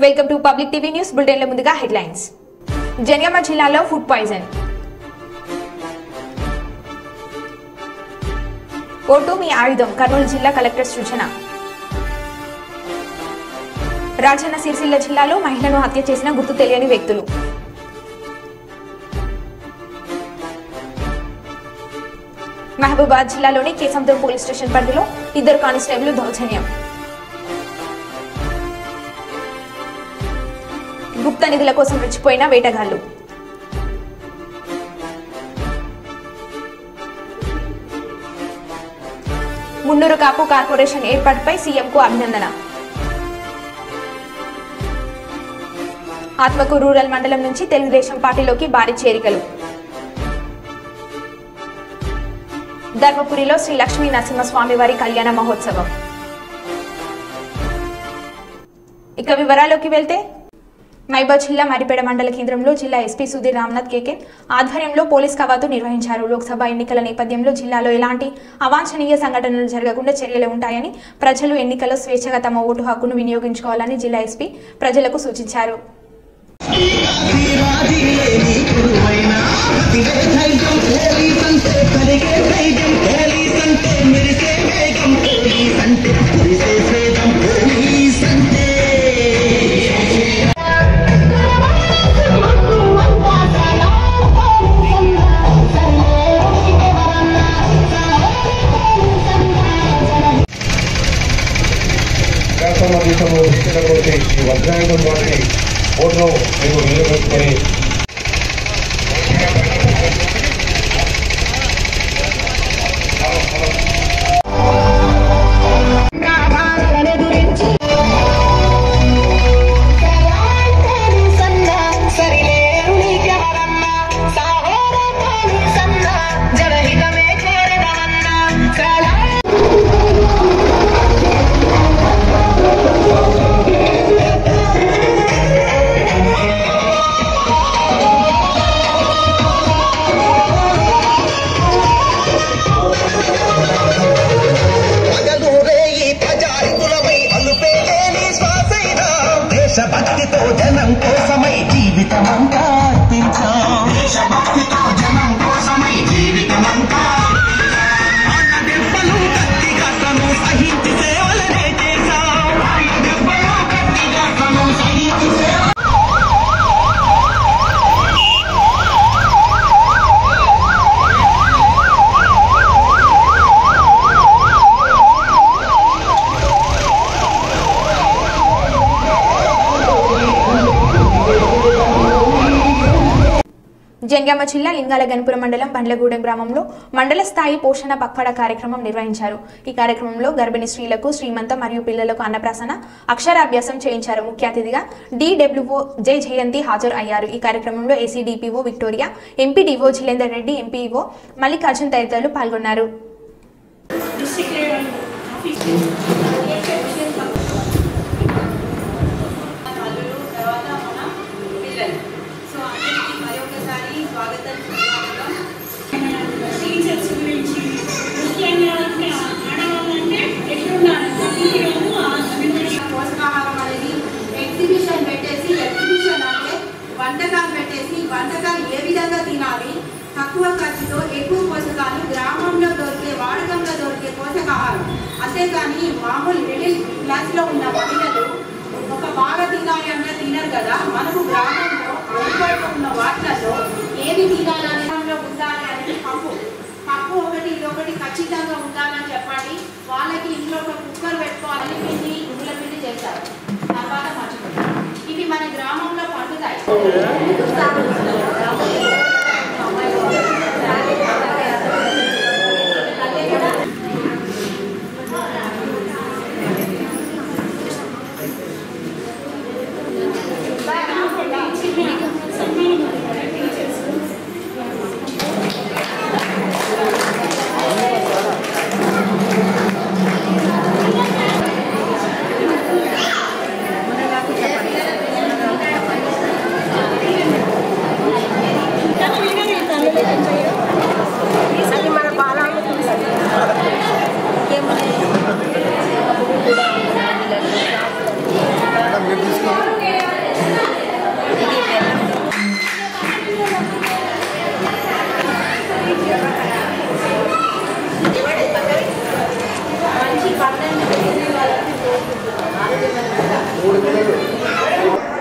Welcome to public TV news bulletin లో ముందుగా headlines. Janagama జిల్లాలో ఫుడ్ పాయిజన్. ఓటు మీ ఆయుధం, కర్నూలు జిల్లా కలెక్టర్ సూచన. రాజన్న సిరిసిల్ల జిల్లాలో మహిళను హత్య చేసిన గుర్తు తెలియని వ్యక్తులు. మహబూబాద్ జిల్లాలోని కేసముద్రం పోలీస్ స్టేషన్ పరిధిలో 2 కానిస్టేబుల్ దౌర్జన్యం. గుప్త నిధుల కోసం రెచ్చిపోయిన వేటగాళ్లు. మున్నూరు కాపు కార్పొరేషన్ ఏర్పాటుపై సీఎంకు అభినందన. ఆత్మకూరు రూరల్ మండలం నుంచి తెలుగుదేశం పార్టీలోకి భారీ చేరికలు. ధర్మపురిలో శ్రీ లక్ష్మీ నరసింహస్వామి వారి కళ్యాణ మహోత్సవం. ఇక వివరాల్లోకి వెళ్తే, మహబూబాద్ జిల్లా మరిపేడ మండల కేంద్రంలో జిల్లా ఎస్పీ సుధీర్ రామ్నాథ్ కేకే ఆధ్వర్యంలో పోలీస్ కవాతు నిర్వహించారు. లోక్సభ ఎన్నికల నేపథ్యంలో జిల్లాలో ఎలాంటి అవాంఛనీయ సంఘటనలు జరగకుండా చర్యలు ఉంటాయని, ప్రజలు ఎన్నికల్లో స్వేచ్ఛగా తమ ఓటు హక్కును వినియోగించుకోవాలని జిల్లా ఎస్పీ ప్రజలకు సూచించారు. వజ్రాయుధం వాటి ఓట్లు మీరు నిలబెట్టుకొని దేశభక్తితో జనం కోసమై జీవితమంతా అర్పించాం. దేశభక్తితో జనం కోసమై జీవితమంతా దెబ్బలు కత్తిగతను సహించి సేవలనే చేశాం. దెబ్బలు కత్తిగతను సహించి సేవ జనగామ జిల్లా లింగాల గణపురం మండలం బండ్లగూడెం గ్రామంలో మండల స్థాయి పోషణ పక్వాడా కార్యక్రమం నిర్వహించారు. ఈ కార్యక్రమంలో గర్భిణీ స్త్రీలకు శ్రీమంతం మరియు పిల్లలకు అన్నప్రాసన, అక్షరాభ్యాసం చేయించారు. ముఖ్య అతిథిగా DWO జై జయంతి హాజరు అయ్యారు. ఈ కార్యక్రమంలో ACDPO Victoria, MPDO Jilender Reddy, MPO Mallikarjun తదితరులు పాల్గొన్నారు. పోషకాహారం అనేది ఎగ్జిబిషన్ పెట్టేసి వంటకాలు పెట్టేసి వంటకాలు ఏ విధంగా తినాలి, తక్కువ ఖర్చుతో ఎక్కువ పోషకాలు గ్రామంలో దొరికే వాడకంలో దొరికే పోషకాహారం. అంతేగాని మామూలు మిడిల్ క్లాస్లో ఉన్న మహిళలు ఒక బాగా తినాలి అంటే తినరు కదా. మనకు గ్రామంలో అందుబాటులో ఉన్న వాటిలో ఏది తినాలని ఉండాలి అనేది పప్పు ఒకటి ఇదొకటి ఖచ్చితంగా ఉండాలని చెప్పండి. వాళ్ళకి ఇంట్లో ఒక కుక్కర్ పెట్టుకోవాలి, పిండి నువ్వుల పిండి చేస్తారు, తర్వాత మర్చిపోతారు. ఇవి మన గ్రామంలో పండుతాయి.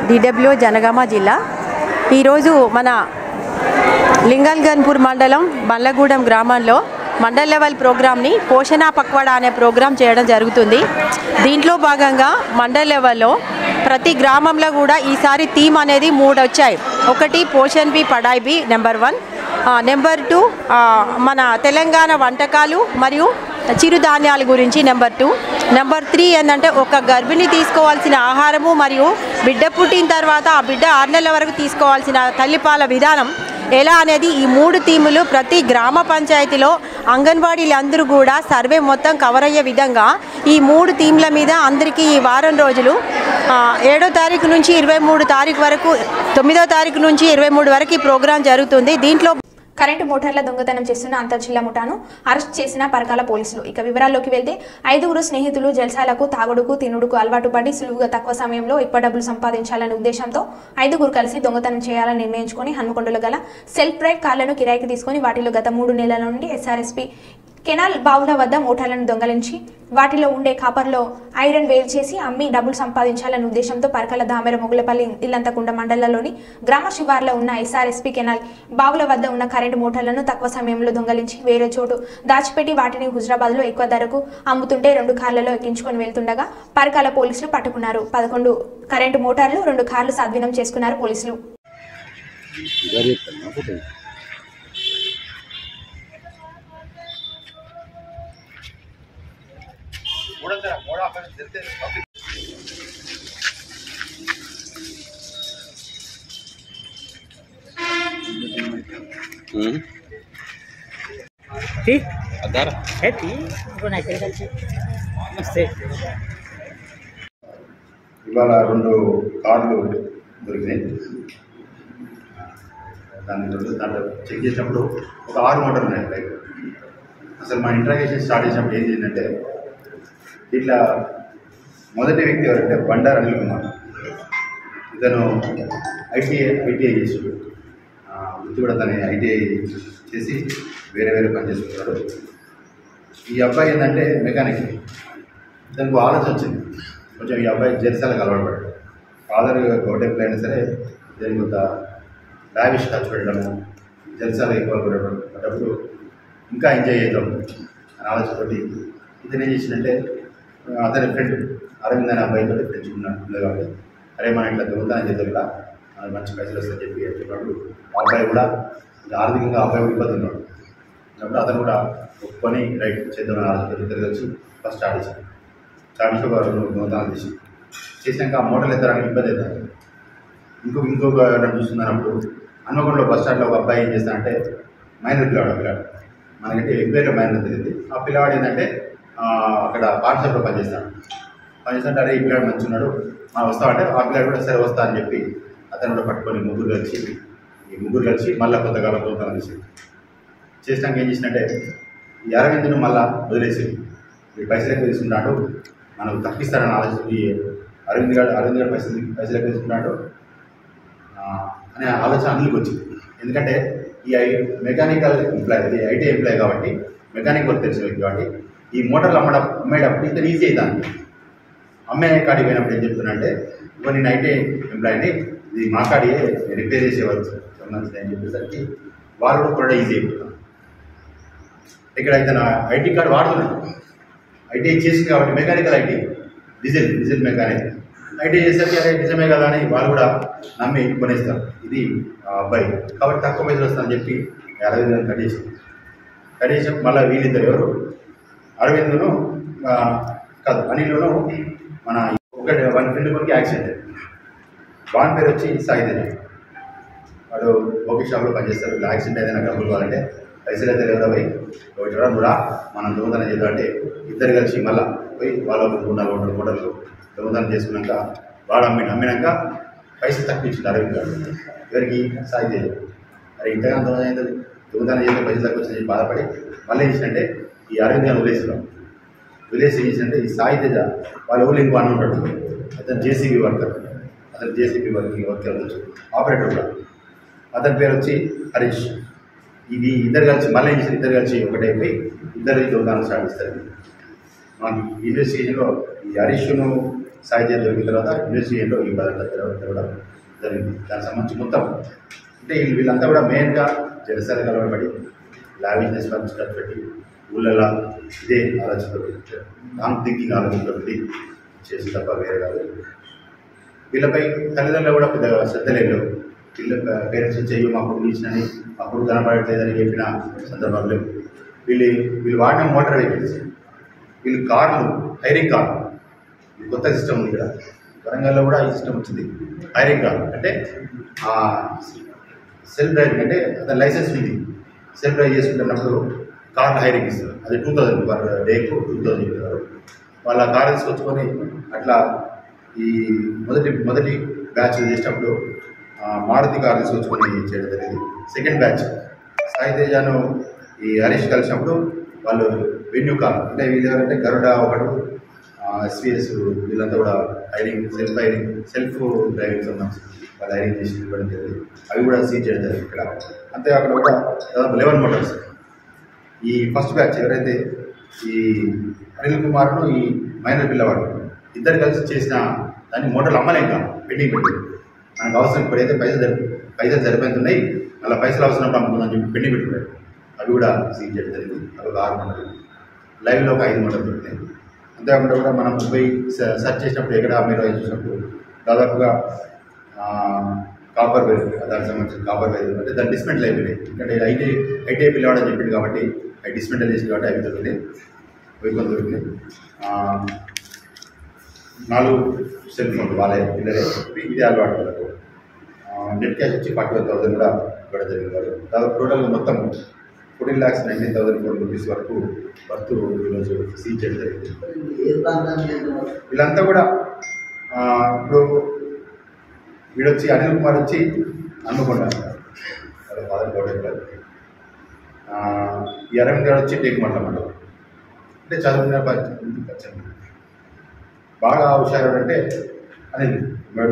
DWO జనగామ జిల్లా. ఈరోజు మన లింగల్గన్పూర్ మండలం బండ్లగూడెం గ్రామంలో మండల్ లెవెల్ ప్రోగ్రామ్ని పోషణ పక్వాడా అనే ప్రోగ్రాం చేయడం జరుగుతుంది. దీంట్లో భాగంగా మండల్ లెవెల్లో ప్రతి గ్రామంలో కూడా ఈసారి థీమ్ అనేది 3 వచ్చాయి. ఒకటి పోషణ్ బి పడాయి బి నెంబర్ 1, నెంబర్ 2 మన తెలంగాణ వంటకాలు మరియు చిరుధాన్యాల గురించి నెంబర్ 2, నెంబర్ 3 ఏంటంటే ఒక గర్భిణి తీసుకోవాల్సిన ఆహారము మరియు బిడ్డ పుట్టిన తర్వాత ఆ బిడ్డ 6 నెలల వరకు తీసుకోవాల్సిన తల్లిపాల విధానం ఎలా అనేది ఈ 3 థీములు ప్రతి గ్రామ పంచాయతీలో అంగన్వాడీలు అందరూ కూడా సర్వే మొత్తం కవర్ అయ్యే విధంగా ఈ 3 థీమ్ల మీద అందరికీ ఈ వారం రోజులు 7వ తారీఖు నుంచి 23 తారీఖు వరకు 9వ తారీఖు నుంచి 23 వరకు ఈ ప్రోగ్రాం జరుగుతుంది. దీంట్లో కరెంటు మోటార్ల దొంగతనం చేస్తున్న అంతర్జిల్లా ముఠాను అరెస్ట్ చేసిన పరకాల పోలీసులు. ఇక వివరాల్లోకి వెళ్తే 5గురు స్నేహితులు జల్సాలకు తాగుడుకు తినుడుకు అలవాటు పడి సులువుగా తక్కువ సమయంలో ఎక్కువ డబ్బులు సంపాదించాలనే ఉద్దేశంతో 5గురు కలిసి దొంగతనం చేయాలని నిర్ణయించుకుని హన్మకొండలో గల సెల్ఫ్ డ్రైవ్ కార్లను కిరాయికి తీసుకుని వాటిలో గత 3 నెలల నుండి SRSP కెనాల్ బావుల వద్ద మోటార్లను దొంగలించి వాటిలో ఉండే కాపర్లో ఐరన్ వేరు చేసి అమ్మి డబ్బులు సంపాదించాలనే ఉద్దేశంతో పరకాల దామెర మొగులపల్లి ఇల్లంతకుండ మండలంలోని గ్రామ శివార్లో ఉన్న SRSP కెనాల్ బావుల వద్ద ఉన్న కరెంటు మోటార్లను తక్కువ సమయంలో దొంగలించి వేరే చోటు దాచిపెట్టి వాటిని హుజరాబాద్లో ఎక్కువ ధరకు అమ్ముతుంటే 2 కార్లలో ఎక్కించుకొని వెళ్తుండగా పరకాల పోలీసులు పట్టుకున్నారు. 11 కరెంటు మోటార్లు 2 కార్లు స్వాధీనం చేసుకున్నారు పోలీసులు. ఇవాళ 2 కార్లు దొరికినాయి. దాంట్లో చెక్ చేసినప్పుడు ఒక 6 మోటార్లు ఉన్నాయి బైక్. అసలు మా ఇంట్రాగేషన్ స్టార్ట్ చేసినప్పుడు ఏం చేసిందంటే ఇట్లా మొదటి వ్యక్తి ఎవరంటే బండారు అనిల్ కుమార్. ఇతను ఐటీఐ చేసి వృత్తి కూడా తను ఐటీఐ చేసి వేరే పని చేసుకుంటాడు. ఈ అబ్బాయి ఏంటంటే మెకానిక్. దానికి ఆలోచన వచ్చింది కొంచెం ఈ అబ్బాయి జెర్సాలకు అలవాటు. ఫాదర్ గౌట్ ఎంప్లాయ్ అయినా సరే దానికి కొంత లావిష్ ఖర్చు పెట్టడము, జెర్సాలు ఎక్కువ పెట్టేటప్పుడు ఇంకా ఎంజాయ్ చేద్దాం అని ఆలోచనతోటి ఇతను ఏం చేసిందంటే అతని ఫ్రెండ్ అరవింద్ అనే అబ్బాయితో ఫ్రెండ్స్ ఉన్నది కాబట్టి అరే మనం ఇట్లా దొంగతనం చేద్దాం ఇలా మనకు మంచి పైసలు వస్తాయని చెప్పినప్పుడు ఆ అబ్బాయి కూడా ఆర్థికంగా అబ్బాయి కూడా ఇబ్బంది ఉన్నాడు. కాబట్టి అతను కూడా ఒప్పుకొని రైట్ చేద్దామని ఆలోచన ఇద్దరు వచ్చి ఫస్ట్ స్టార్ట్ చేశాను. స్టార్ట్ చేసి ఒక 2 దొంగతనాలు చేసినాక ఆ మోటార్లు ఎత్తడానికి ఇబ్బంది అవుతారు. ఇంకొక ఎవరైనా చూస్తున్నప్పుడు హన్మకొండలో బస్ స్టాండ్లో ఒక అబ్బాయి ఏం చేస్తానంటే మైనర్ పిల్లవాడు మనకంటే ఎంపీగా మైనర్ తెలియదు. ఆ పిల్లవాడు ఏంటంటే అక్కడ పాఠశాలలో పనిచేస్తుంటే అరే ఈ పిల్లాడు మంచి ఉన్నాడు వస్తామంటే ఆ పిల్లాడు కూడా సరే వస్తా అని చెప్పి అతను కూడా పట్టుకొని ముగ్గురు కలిసి మళ్ళీ కొంతకాలం దొంగతనం చేసినాక ఏం చేసినట్టే ఈ అరవింద్ను మళ్ళీ వదిలేసి ఈ పైసలు ఎక్కువ తీసుకుంటాడు మనకు తప్పిస్తాడని ఆలోచించి అరవింద్ గారు పైసలు ఎక్కువ తీసుకుంటాడు అనే ఆలోచన అన్నిటికి వచ్చింది. ఎందుకంటే ఈ మెకానికల్ ఎంప్లాయ్ అది ఐటీ ఎంప్లాయ్ కాబట్టి మెకానిక్ వర్క్ తెలిసిన వ్యక్తి కాబట్టి ఈ మోటార్లు అమ్మేటప్పుడు ఇతను ఈజీ అవుతాను. అమ్మే కాడికి పోయినప్పుడు ఏం చెప్తున్నా ఇవ్వ నేను ఐటీ ఎంప్లాయ్ని ఇది మా కాడియే రిపేర్ చేసేవారు సంబంధించింది అని చెప్పేసరికి వాళ్ళు కూడా ఈజీ అయిపోతాను. ఇక్కడ ఇతను ఐటీ కార్డు వాడుతున్నాడు. ఐటీ చేసింది కాబట్టి mechanical IT diesel mechanic IT చేసేసరికి అదే నిజమే కదా అని వాళ్ళు కూడా నమ్మి కొనేస్తారు. ఇది అబ్బాయి కాబట్టి తక్కువ పైసలు వస్తుందని చెప్పి అరవింద్ కట్ చేసి మళ్ళీ వీళ్ళిద్దరు ఎవరు అరవింద్ను కాదు అనిల్ను మన వన్ ఫ్రెండ్ కొనికి యాక్సిడెంట్ అయింది. వాన్ పేరు వచ్చి సాయితేజ. వాడు ఓకే షాప్లో పనిచేస్తారు. యాక్సిడెంట్ ఏదైనా డబ్బులు కావాలంటే పైసలు అయితే లేదా పోయి ఒకటి కూడా మనం దొంగతనం చేద్దామంటే ఇద్దరు కలిసి మళ్ళీ పోయి వాళ్ళ 3-4 మోటార్లు దొంగతనం చేసుకున్నాక వాడు అమ్మినాక పైసలు తక్కువ ఇచ్చింది అరవింద్ గారు. ఎవరికి సాయితేజ. అరే ఇంతగా దొంగతనం చేస్తే పైసలు తక్కువ వచ్చిందని బాధపడి మళ్ళీ ఏం చేసినంటే ఈ అరవింద్ గారు వదిలేసి ఏం చేసినంటే ఈ సాయితేజ వాళ్ళ ఊళ్ళో ఇంకో అన్న ఉంటాడు. అతను జేసీబీ వర్కర్ ఆపరేటర్ కూడా. అతని పేరు వచ్చి హరీష్. ఇది ఇద్దరు కలిసి ఒకటైపోయి ఇద్దరు దొంగతనం స్టార్ట్ చేస్తారు. మనకి ఇన్వెస్టిగేషన్లో ఈ హరీష్ను సాహిత్యం దొరికిన తర్వాత యూనివర్సిటీలో ఈ పదార్థాలు తెరవడం జరిగింది. దానికి సంబంధించి మొత్తం అంటే వీళ్ళంతా కూడా మెయిన్గా జలసాల కలవబడి లావిష్నెస్ ఖర్చు పెట్టి ఊళ్ళలా ఇదే ఆలోచనతో రాంగ్ థింకింగ్ ఆలోచనతో చేసి తప్ప వేరే కాదు. వీళ్ళపై తల్లిదండ్రులు కూడా పెద్దగా శ్రద్ధ లేదు. వీళ్ళ పేరెంట్స్ చెయ్యి మాకు ఇచ్చినని అప్పుడు కనపడట్లేదని చెప్పిన సందర్భాలు లేవు. వీళ్ళు వాడిన మోటార్ వెహికల్స్, వీళ్ళు కార్లు, హైరింగ్ కార్లు, కొత్త సిస్టమ్ ఉంది ఇక్కడ వరంగల్లో కూడా ఈ సిస్టమ్ వచ్చింది. హైరింగ్ కార్ అంటే సెల్ఫ్ డ్రైవింగ్, అంటే అతని లైసెన్స్ ఉంది, సెల్ఫ్ డ్రైవ్ చేసుకుంటున్నప్పుడు కార్లు హైరింగ్ ఇస్తారు. అది 2000 పర్ డేకు 2000 ఇస్తారు. వాళ్ళ కార్ తీసుకొచ్చుకొని అట్లా ఈ మొదటి బ్యాచ్ చేసినప్పుడు మారుతి కార్ తీసుకొచ్చుకొని చేయడం జరిగింది. సెకండ్ బ్యాచ్ సాయి తేజాను ఈ హరీష్ కలిసినప్పుడు వాళ్ళు వెన్యూ కార్, అంటే వీళ్ళు ఎవరంటే గరుడ ఒకడు, ఎస్విఎస్, వీళ్ళంతా కూడా సెల్ఫ్ డ్రైవింగ్ సంబంధించి వాళ్ళు హైరింగ్ చేసి ఇవ్వడం జరిగింది. అవి కూడా సీజ్ చేయడం జరిగింది ఇక్కడ. అంతే అక్కడ కూడా దాదాపు 11 మోటార్స్. ఈ ఫస్ట్ బ్యాచ్ ఎవరైతే ఈ అనిల్ కుమార్ను ఈ మైనర్ పిల్లవాడు ఇద్దరు కలిసి చేసిన దాన్ని మోటార్లు అమ్మలేక పెండింగ్ పెట్టింది. మనకు అవసరం ఇప్పుడైతే పైసలు సరిపోతున్నాయి, మళ్ళీ పైసలు అవసరం అమ్ముతుందని చెప్పి పెండింగ్ పెట్టుకున్నాడు. అవి కూడా సీజ్ చేయడం జరిగింది. అవి ఒక 6 మోటార్లు, లైవ్లో ఒక 5 మోటార్లు దొరికినాయి. అంతేకాకుండా కూడా మనం పోయి సెర్చ్ చేసినప్పుడు ఎక్కడ మీరు చూసినప్పుడు దాదాపుగా కాపర్ వైర్, దానికి సంబంధించిన కాపర్ వైర్ అంటే దాని డిస్మెంటల్ అయిపోయినాయి. ఎందుకంటే ఐటీఐ పిల్లవాడని చెప్పింది కాబట్టి అవి డిస్మెంటల్ చేసింది కాబట్టి అవి దొరికినాయి, అవి కొంత దొరికినాయి. 4 సెల్ ఫోన్లు వాళ్ళే పిల్లలే, ఇదే అలవాటు వాళ్ళకు. నెట్ క్యాష్ వచ్చి 41,000 కూడా ఇవ్వడం జరిగింది. వాళ్ళు దాదాపు టోటల్గా మొత్తం 14,19,000 రూపీస్ వరకు వర్త్ ఈరోజు సీజ్ చేయడం జరిగింది. వీళ్ళంతా కూడా ఇప్పుడు వీడొచ్చి అనిల్ కుమార్ వచ్చి హన్మకొండ, వాళ్ళ ఫాదర్ గౌడెంగారు, ఈ అరవింద్ గారు వచ్చి టేకుమట్ల మండలం. అంటే చదువుకునే పచ్చండి బాగా హుషారు అంటే అనిల్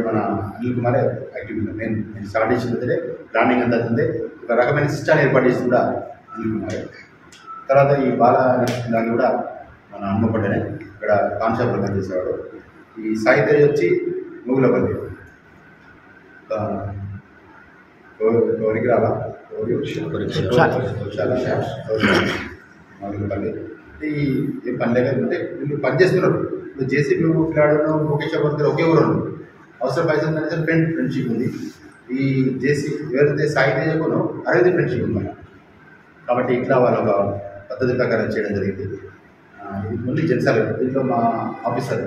మన అనిల్ కుమారే యాక్టివ్గా నేను స్టార్ట్ చేసినదే ప్లానింగ్ అంతా అవుతుంది. ఒక రకమైన సిస్టాన్ని ఏర్పాటు చేసి కూడా అనిల్ కుమారే. తర్వాత ఈ బాల దాన్ని కూడా మన హన్మకొండనే ఇక్కడ కాన్షాప్లో పనిచేసేవాడు. ఈ సాయి తేజ్ వచ్చి మూగులపల్లి కోరికరాల మూగులపల్లి. ఈ పని లేకపోతే వీళ్ళు పనిచేస్తున్నారు. ఇప్పుడు జేసీబీ పిల్లాడు ముఖేష్ వర్గర్ ఒకే ఊరు అవసరం పైసలు అనేది ఫ్రెండ్షిప్ ఉంది. ఈ ఎవరైతే సాయి తేజకును అరవింద్ ఫ్రెండ్షిప్ ఉంది కాబట్టి ఇట్లా వాళ్ళ ఒక పద్ధతి ప్రకారం చేయడం జరిగింది. ఇది ఓన్లీ జెంట్సాలు. దీంట్లో మా ఆఫీసర్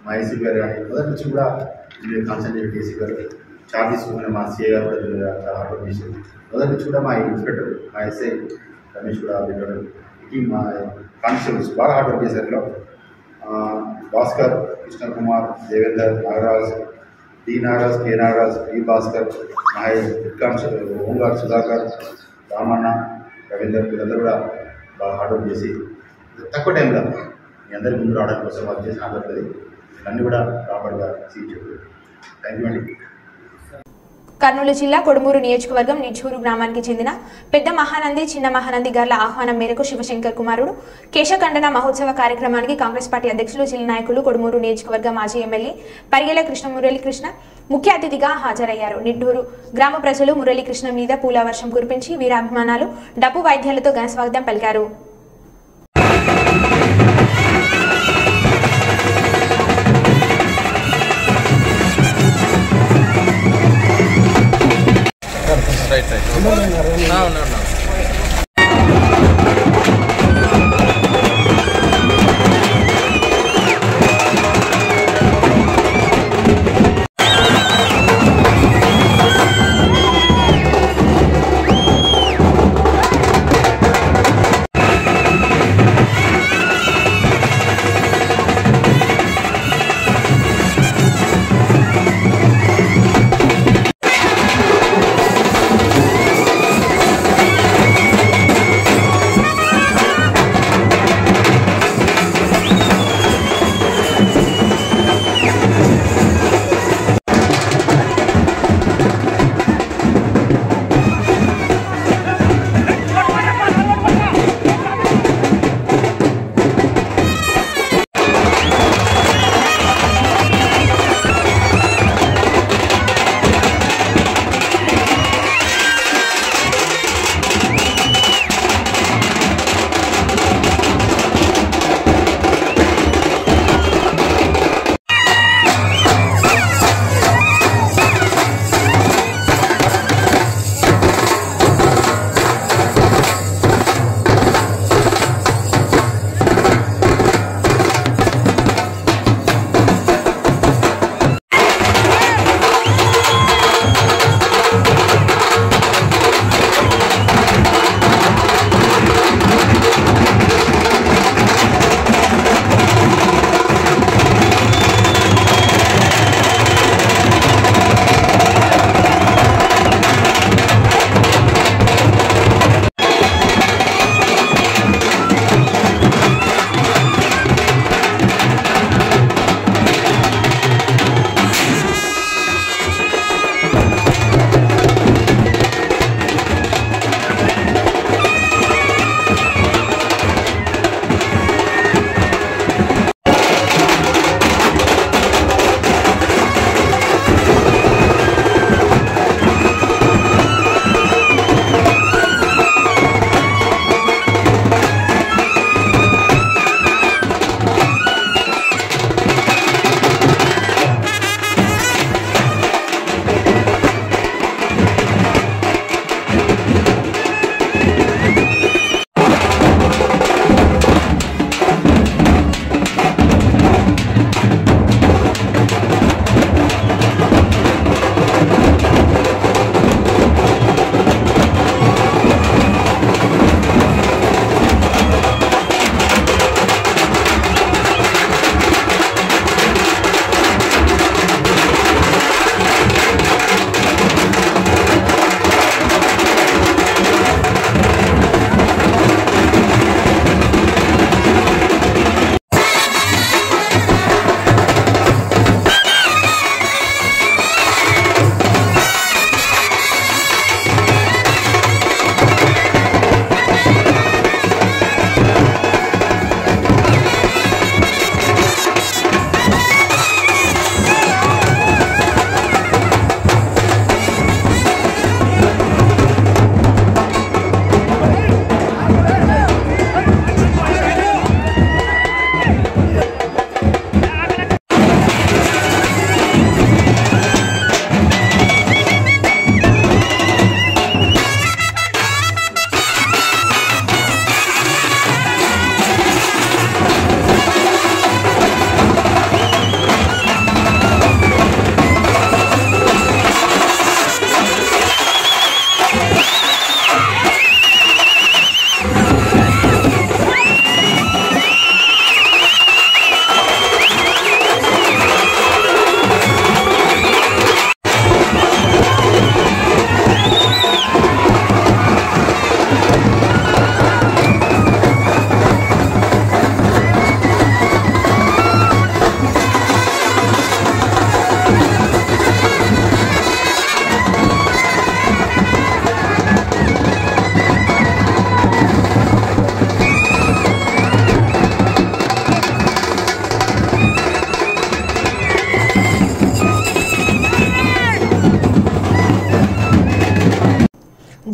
మా ఏసీపీ గారు కానీ మొదటి నుంచి కూడా కాన్సన్ట్రేట్ ఏసీ గారు చార్జ్ తీసుకుని మా సిఏ గారు కూడా చాలా హార్డ్ వర్క్ చేశారు. మొదటి నుంచి కూడా మా ఇన్స్పెక్టర్ మా ఎస్ఐ రమేష్ కూడా పెట్టారు. ఈ మా కానిస్టేబుల్స్ బాగా హార్డ్ వర్క్ చేశారు. Bhaskar, Krishna Kumar, Devender, Nagaraj, D Nagaraj, K Nagaraj, D Bhaskar, Mahesh, constable home guard Sudhakar, Ramanna, Ravinder, వీళ్ళందరూ కూడా బాగా హార్డ్ వర్క్ చేసి తక్కువ టైంలో మీ అందరి ముందు రావడానికి కోసం వర్క్ చేసిన ఆధారపడి ఇవన్నీ కూడా ప్రాపర్గా సీజ్ చేయలేదు. థ్యాంక్ యూ అండి. కర్నూలు జిల్లా కొడుమూరు నియోజకవర్గం నిజ్జూరు గ్రామానికి చెందిన పెద్ద మహానంది, చిన్న మహానంది గార్ల ఆహ్వానం మేరకు శివశంకర్ కుమారుడు కేశఖండన మహోత్సవ కార్యక్రమానికి కాంగ్రెస్ పార్టీ అధ్యక్షులు, జిల్లా నాయకులు, కొడుమూరు నియోజకవర్గ మాజీ ఎమ్మెల్యే పరిగెల మురళీకృష్ణ ముఖ్య అతిథిగా హాజరయ్యారు. నిట్టూరు గ్రామ ప్రజలు మురళీకృష్ణ మీద పూల వర్షం కురిపించి వీరాభిమానాలు, డప్పు వాయిద్యాలతో ఘన స్వాగతం పలికారు.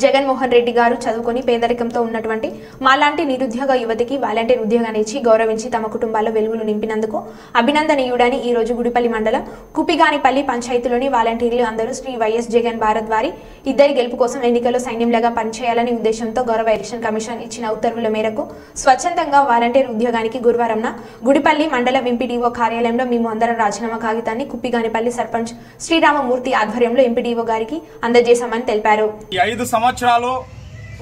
జగన్మోహన్ రెడ్డి గారు చదువుకొని పేదరికంతో ఉన్నటువంటి మాలాంటి నిరుద్యోగ యువతికి వాలంటీర్ ఉద్యోగాన్ని ఇచ్చి గౌరవించి తమ కుటుంబాల్లో వెలుగులు నింపినందుకు అభినందనీయుడని ఈ రోజు గుడిపల్లి మండలం కుప్పిగానిపల్లి పంచాయతీలోని వాలంటీర్లు అందరూ శ్రీ వైఎస్ జగన్ భారత్ వారి ఇద్దరి గెలుపు కోసం ఎన్నికల్లో సైన్యంలాగా పనిచేయాలని ఉద్దేశంతో గౌరవ ఎలక్షన్ కమిషన్ ఇచ్చిన ఉత్తర్వుల మేరకు స్వచ్ఛందంగా వాలంటీర్ ఉద్యోగానికి గురువారం గుడిపల్లి మండలం ఎంపీడీఓ కార్యాలయంలో మేము అందరం రాజీనామా కాగితాన్ని కుప్పిగానిపల్లి సర్పంచ్ శ్రీరామమూర్తి ఆధ్వర్యంలో ఎంపీడీఓ గారికి అందజేశామని తెలిపారు. 5 సంవత్సరాలు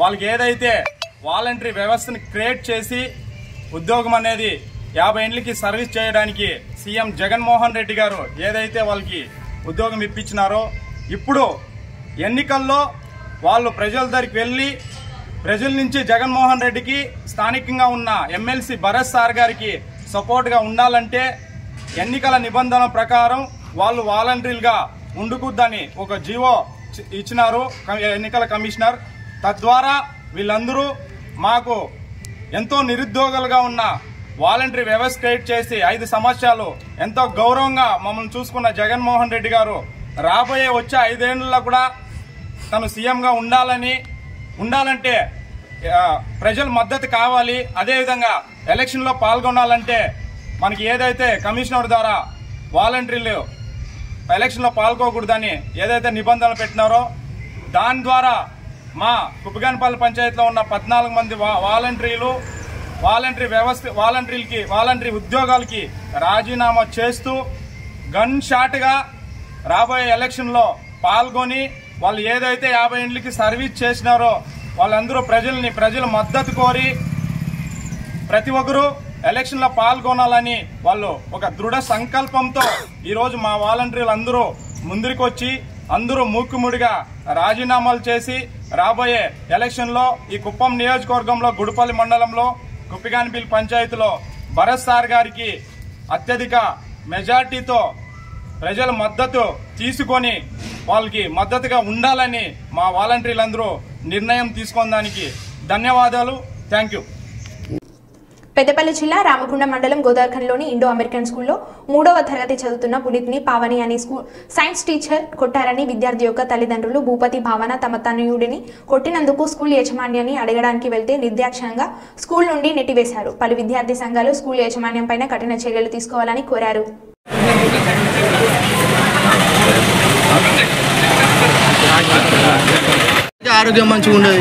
వాళ్ళకి ఏదైతే వాలంటరీ వ్యవస్థను క్రియేట్ చేసి ఉద్యోగం అనేది 50 ఏళ్ళకి సర్వీస్ చేయడానికి సీఎం జగన్మోహన్ రెడ్డి గారు ఏదైతే వాళ్ళకి ఉద్యోగం ఇప్పించినారో ఇప్పుడు ఎన్నికల్లో వాళ్ళు ప్రజల దగ్గరికి వెళ్ళి ప్రజల నుంచి జగన్మోహన్ రెడ్డికి స్థానికంగా ఉన్న ఎమ్మెల్సీ భరత్ సార్ గారికి సపోర్ట్గా ఉండాలంటే ఎన్నికల నిబంధనల ప్రకారం వాళ్ళు వాలంటీర్లుగా ఉండుకుద్దని ఒక జీవో ఇచ్చినారు ఎన్నికల కమిషనర్. తద్వారా వీళ్ళందరూ మాకు ఎంతో నిరుద్యోగులుగా ఉన్న వాలంటరీ వ్యవస్థ క్రియేట్ చేసి 5 సంవత్సరాలు ఎంతో గౌరవంగా మమ్మల్ని చూసుకున్న జగన్మోహన్ రెడ్డి గారు రాబోయే వచ్చే 5 ఏళ్లలో కూడా తను సీఎంగా ఉండాలంటే ప్రజల మద్దతు కావాలి. అదేవిధంగా ఎలక్షన్లో పాల్గొనాలంటే మనకి ఏదైతే కమిషనర్ ద్వారా వాలంటీర్లు ఎలక్షన్లో పాల్గొకూడదని ఏదైతే నిబంధనలు పెట్టినారో దాని ద్వారా మా కుప్పిగానిపల్లి పంచాయతీలో ఉన్న 14 మంది వాలంటరీ ఉద్యోగాలకి రాజీనామా చేస్తూ గన్ షాట్గా రాబోయే ఎలక్షన్లో పాల్గొని వాళ్ళు ఏదైతే 50 ఏళ్ళకి సర్వీస్ చేసినారో వాళ్ళందరూ ప్రజల మద్దతు కోరి ప్రతి ఒక్కరూ ఎలక్షన్లో పాల్గొనాలని వాళ్ళు ఒక దృఢ సంకల్పంతో ఈరోజు మా వాలంటీర్లు అందరూ ముందుకొచ్చి అందరూ మూకుముడిగా రాజీనామాలు చేసి రాబోయే ఎలక్షన్లో ఈ కుప్పం నియోజకవర్గంలో గుడిపల్లి మండలంలో కుప్పిగానిపల్లి పంచాయతీలో భరత్ సార్ గారికి అత్యధిక మెజార్టీతో ప్రజల మద్దతు తీసుకొని వాళ్ళకి మద్దతుగా ఉండాలని మా వాలంటీర్లందరూ నిర్ణయం తీసుకున్నదానికి ధన్యవాదాలు. Thank you. పెద్దపల్లి జిల్లా రామగుండం మండలం గోదావరిఖండ్లోని ఇండో అమెరికన్ స్కూల్లో 3వ తరగతి చదువుతున్న పునీత్ని పావని అనే సైన్స్ టీచర్ కొట్టారని విద్యార్థి యొక్క తల్లిదండ్రులు భూపతి భావన తమ తనయుడిని కొట్టినందుకు స్కూల్ యాజమాన్యాన్ని అడగడానికి వెళ్తే నిర్దాక్షిణ్యంగా స్కూల్ నుండి నెట్టివేశారు. పలు విద్యార్థి సంఘాలు స్కూల్ యాజమాన్యం పైన కఠిన చర్యలు తీసుకోవాలని కోరారు. ఆరోగ్యం మంచిగా ఉండదు.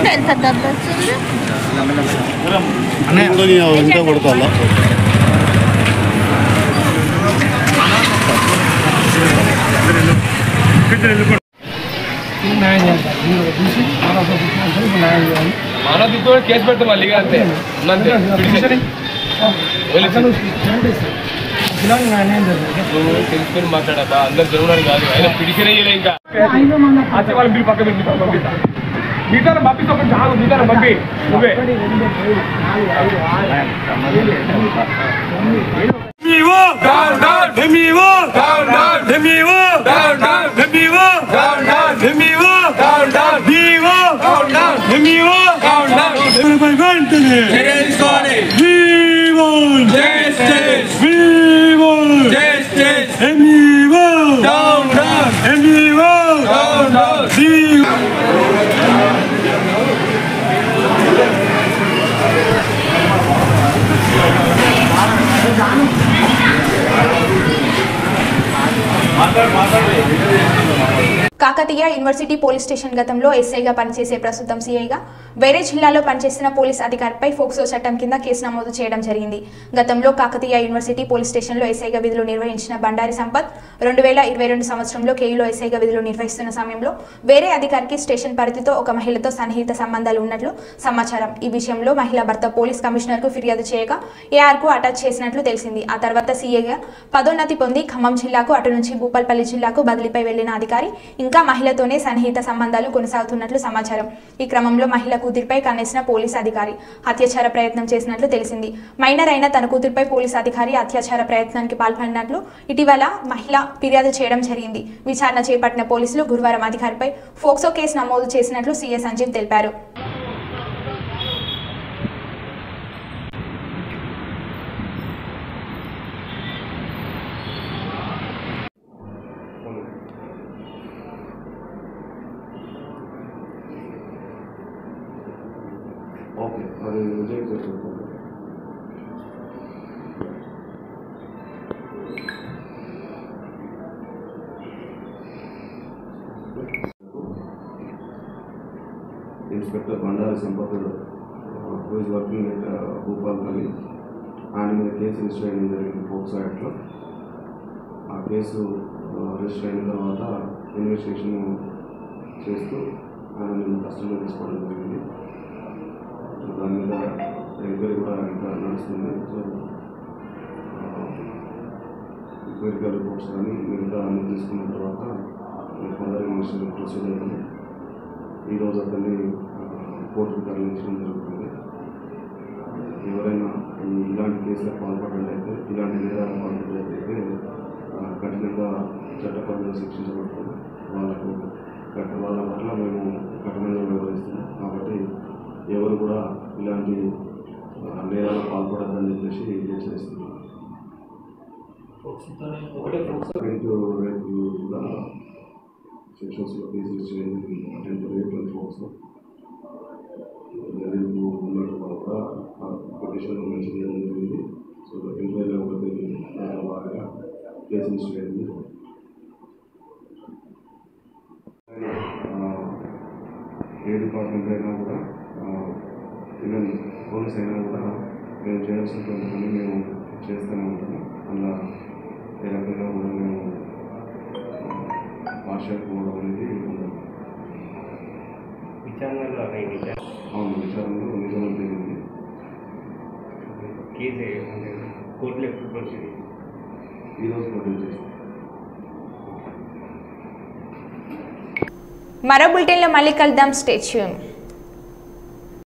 ఎంత కొడతా కేసు పెడతాం మళ్ళీ అంతే తెలుసుకొని మాట్లాడబ్బా అందరు జరుగుతారు కాదు ఆయన పిడిచనే ఇంకా వాళ్ళ మీరు పక్క పంపిస్తా మీతో పంపిస్తా చాలు మీతో పంపి నువ్వే కాకతీయ యూనివర్సిటీ పోలీస్ స్టేషన్ గతంలో ఎస్ఐగా పనిచేసే ప్రస్తుతం సిఐగా వేరే జిల్లాలో పనిచేసిన పోలీస్ అధికారిపై ఫోక్సో చట్టం కింద కేసు నమోదు చేయడం జరిగింది. గతంలో కాకతీయ యూనివర్సిటీ పోలీస్ స్టేషన్లో ఎస్ఐగా విధులు నిర్వహించిన బండారి సంపత్ 2022 సంవత్సరంలో కేయులో ఎస్ఐగా విధులు నిర్వహిస్తున్న సమయంలో వేరే అధికారికి స్టేషన్ పరిధితో ఒక మహిళతో సన్నిహిత సంబంధాలు ఉన్నట్లు సమాచారం. ఈ విషయంలో మహిళా భర్త పోలీస్ కమిషనర్కు ఫిర్యాదు చేయగా ఏఆర్కు అటాచ్ చేసినట్లు తెలిసింది. ఆ తర్వాత సిఐగా పదోన్నతి పొంది ఖమ్మం జిల్లాకు అటు నుంచి భూపాల్పల్లి జిల్లాకు బదిలీపై వెళ్లిన అధికారి ఇంకా మహిళతోనే సన్నిహిత సంబంధాలు కొనసాగుతున్నట్లు సమాచారం. ఈ క్రమంలో మహిళ కూతురిపై కన్నేసిన పోలీస్ అధికారి అత్యాచార ప్రయత్నం చేసినట్లు తెలిసింది. మైనర్ అయిన తన కూతురిపై పోలీస్ అధికారి అత్యాచార ప్రయత్నానికి పాల్పడినట్లు ఇటీవల మహిళ ఫిర్యాదు చేయడం జరిగింది. విచారణ చేపట్టిన పోలీసులు గురువారం అధికారిపై ఫోక్సో కేసు నమోదు చేసినట్లు సీఏ సంజీవ్ తెలిపారు. మాది విజయ్ చెప్పారు. Inspector Bandari Sampath who is working at Bhupalpalli ఆయన మీద కేసు రిజిస్టర్ చేయడం జరిగింది పోక్సో యాక్ట్లో. ఆ కేసు రిజిస్టర్ అయిన తర్వాత ఇన్వెస్టిగేషన్ చేస్తూ ఆయన కస్టడీలో తీసుకోవడం జరిగింది. దాని మీద ఎంక్వైరీ కూడా ఇంకా నడుస్తుంది. సో మెడికల్ రిపోర్ట్స్ కానీ మిగతా అన్ని తీసుకున్న తర్వాత ఫర్దర్ ఇన్వెస్టిగేషన్ ప్రొసీడ్ అయ్యింది. ఈరోజు అతన్ని కోర్టుకు తరలించడం జరుగుతుంది. ఎవరైనా ఇలాంటి కేసులకు పాల్పడినట్లయితే, ఇలాంటి నేరాలకు పాల్పడినట్లయితే కఠినంగా చట్టపరంగా శిక్షించబడుతుంది. వాళ్ళ పట్ల మేము కఠినంగా వ్యవహరిస్తున్నాం. కాబట్టి ఎవరు కూడా ఇలాంటి నేరాలకు పాల్పడద్దని చెప్పేసి హెచ్చరిస్తున్నాం. రేపు కూడా సెక్షన్స్లో కేసులు చేయండి. అటెంప్ట్ రేప్ అండ్ ఫోర్స్ ఉన్నట్టు కూడా పిటిషన్ మెన్షన్ చేయడం జరిగింది. సో ఎంక్వైరీలో ఒకటి బాగా కేసులు చేయండి. ఏ డిపార్ట్మెంట్ అయినా కూడా ఈవెన్ పోలీస్ అయినా కూడా మేము చేయాల్సినటువంటి పని మేము చేస్తూనే ఉంటాము. అలా ఏ రకంగా కూడా మేము భాషపోవడం అనేది ఉండదు. అవును, విచారణలో నిజం జరిగింది. కోర్టులో ఎప్పుడు ప్రొసీడ్ ఈరోజు ప్రొడ్యూస్ చేస్తాం. మరో బులెటిన్లో మళ్ళీ కలుద్దాం. Stay tune.